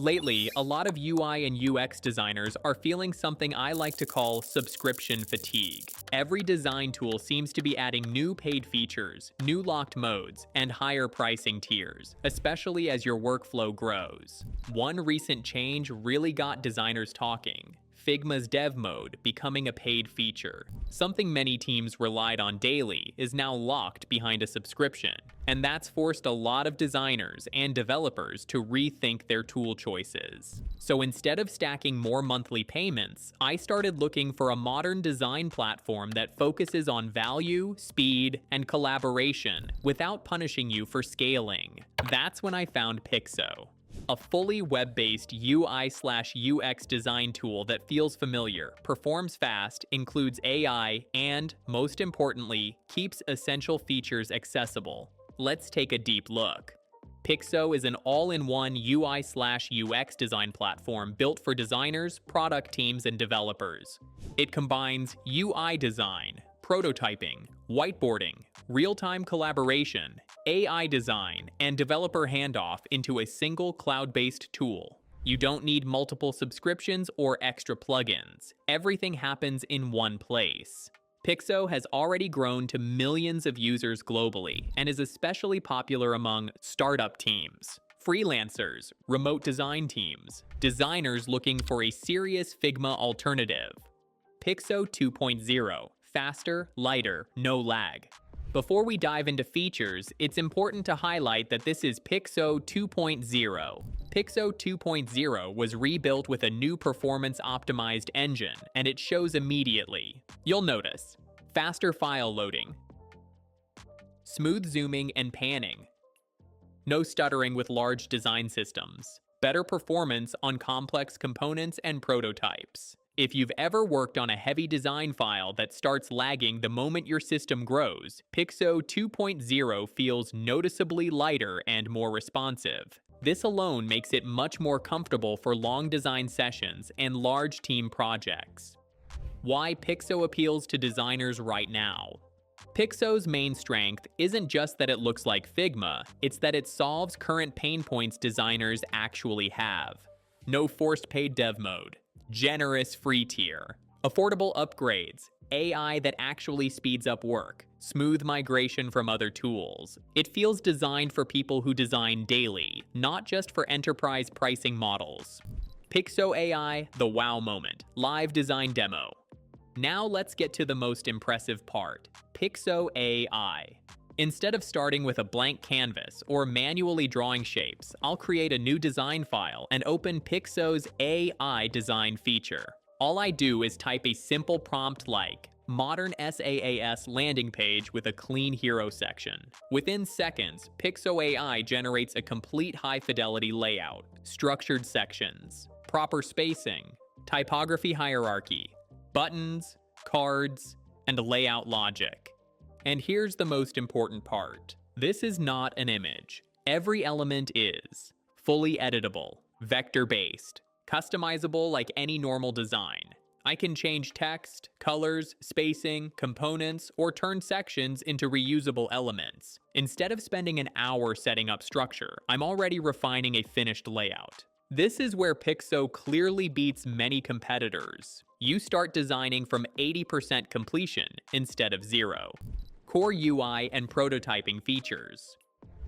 Lately, a lot of UI and UX designers are feeling something I like to call subscription fatigue. Every design tool seems to be adding new paid features, new locked modes, and higher pricing tiers, especially as your workflow grows. One recent change really got designers talking: Figma's dev mode becoming a paid feature. Something many teams relied on daily is now locked behind a subscription, and that's forced a lot of designers and developers to rethink their tool choices. So instead of stacking more monthly payments, I started looking for a modern design platform that focuses on value, speed, and collaboration without punishing you for scaling. That's when I found Pixso, a fully web-based UI/UX design tool that feels familiar, performs fast, includes AI, and, most importantly, keeps essential features accessible. Let's take a deep look. Pixso is an all-in-one UI/UX design platform built for designers, product teams, and developers. It combines UI design, prototyping, whiteboarding, real-time collaboration, AI design, and developer handoff into a single cloud-based tool. You don't need multiple subscriptions or extra plugins. Everything happens in one place. Pixso has already grown to millions of users globally and is especially popular among startup teams, freelancers, remote design teams, designers looking for a serious Figma alternative. Pixso 2.0. Faster, lighter, no lag. Before we dive into features, it's important to highlight that this is Pixso 2.0. Pixso 2.0 was rebuilt with a new performance-optimized engine, and it shows immediately. You'll notice faster file loading, smooth zooming and panning, no stuttering with large design systems, better performance on complex components and prototypes. If you've ever worked on a heavy design file that starts lagging the moment your system grows, Pixso 2.0 feels noticeably lighter and more responsive. This alone makes it much more comfortable for long design sessions and large team projects. Why Pixso appeals to designers right now. Pixso's main strength isn't just that it looks like Figma, it's that it solves current pain points designers actually have. No forced paid dev mode, generous free tier, affordable upgrades, AI that actually speeds up work, smooth migration from other tools. It feels designed for people who design daily, not just for enterprise pricing models. Pixso AI, the wow moment, live design demo. Now let's get to the most impressive part, Pixso AI. Instead of starting with a blank canvas or manually drawing shapes, I'll create a new design file and open Pixso's AI design feature. All I do is type a simple prompt like modern SaaS landing page with a clean hero section. Within seconds, Pixso AI generates a complete high-fidelity layout, structured sections, proper spacing, typography hierarchy, buttons, cards, and layout logic. And here's the most important part. This is not an image. Every element is fully editable, vector-based, customizable like any normal design. I can change text, colors, spacing, components, or turn sections into reusable elements. Instead of spending an hour setting up structure, I'm already refining a finished layout. This is where Pixso clearly beats many competitors. You start designing from 80% completion instead of 0. Core UI and prototyping features.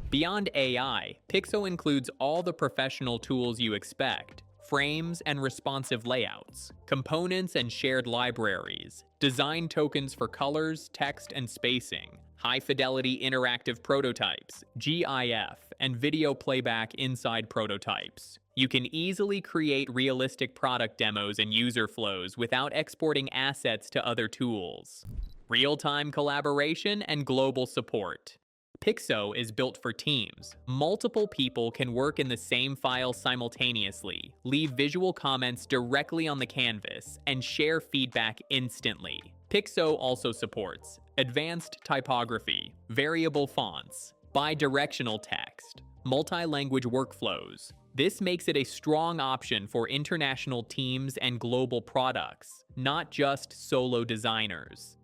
Beyond AI, Pixso includes all the professional tools you expect: frames and responsive layouts, components and shared libraries, design tokens for colors, text, and spacing, high-fidelity interactive prototypes, GIF, and video playback inside prototypes. You can easily create realistic product demos and user flows without exporting assets to other tools. Real-time collaboration and global support. Pixso is built for teams. Multiple people can work in the same file simultaneously, leave visual comments directly on the canvas, and share feedback instantly. Pixso also supports advanced typography, variable fonts, bidirectional text, multi-language workflows. This makes it a strong option for international teams and global products, not just solo designers.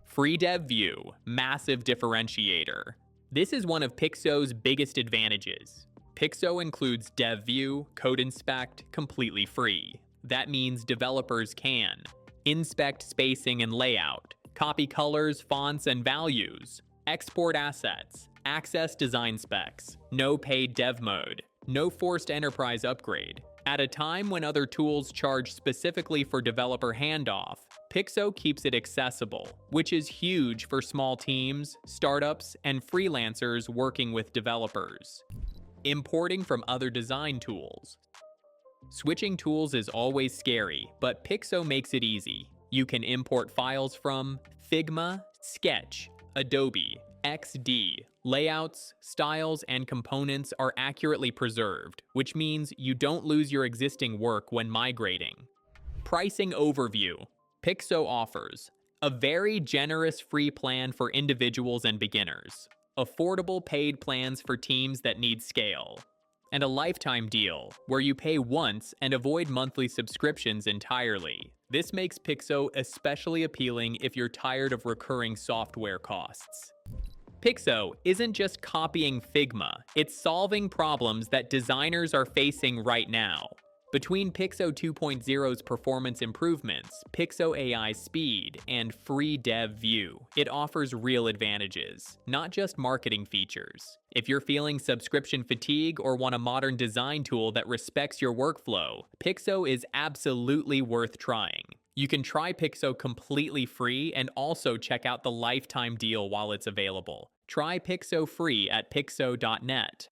Free Dev View, massive differentiator. This is one of Pixso's biggest advantages. Pixso includes Dev View, Code Inspect, completely free. That means developers can inspect spacing and layout, copy colors, fonts, and values, export assets, access design specs, no paid dev mode, no forced enterprise upgrade. At a time when other tools charge specifically for developer handoff, Pixso keeps it accessible, which is huge for small teams, startups, and freelancers working with developers. Importing from other design tools. Switching tools is always scary, but Pixso makes it easy. You can import files from Figma, Sketch, Adobe, XD. Layouts, styles, and components are accurately preserved, which means you don't lose your existing work when migrating. Pricing overview. Pixso offers a very generous free plan for individuals and beginners, affordable paid plans for teams that need scale, and a lifetime deal where you pay once and avoid monthly subscriptions entirely. This makes Pixso especially appealing if you're tired of recurring software costs. Pixso isn't just copying Figma, it's solving problems that designers are facing right now. Between Pixso 2.0's performance improvements, Pixo AI's speed, and free Dev View, it offers real advantages, not just marketing features. If you're feeling subscription fatigue or want a modern design tool that respects your workflow, Pixso is absolutely worth trying. You can try Pixso completely free and also check out the lifetime deal while it's available. Try Pixso free at pixso.net.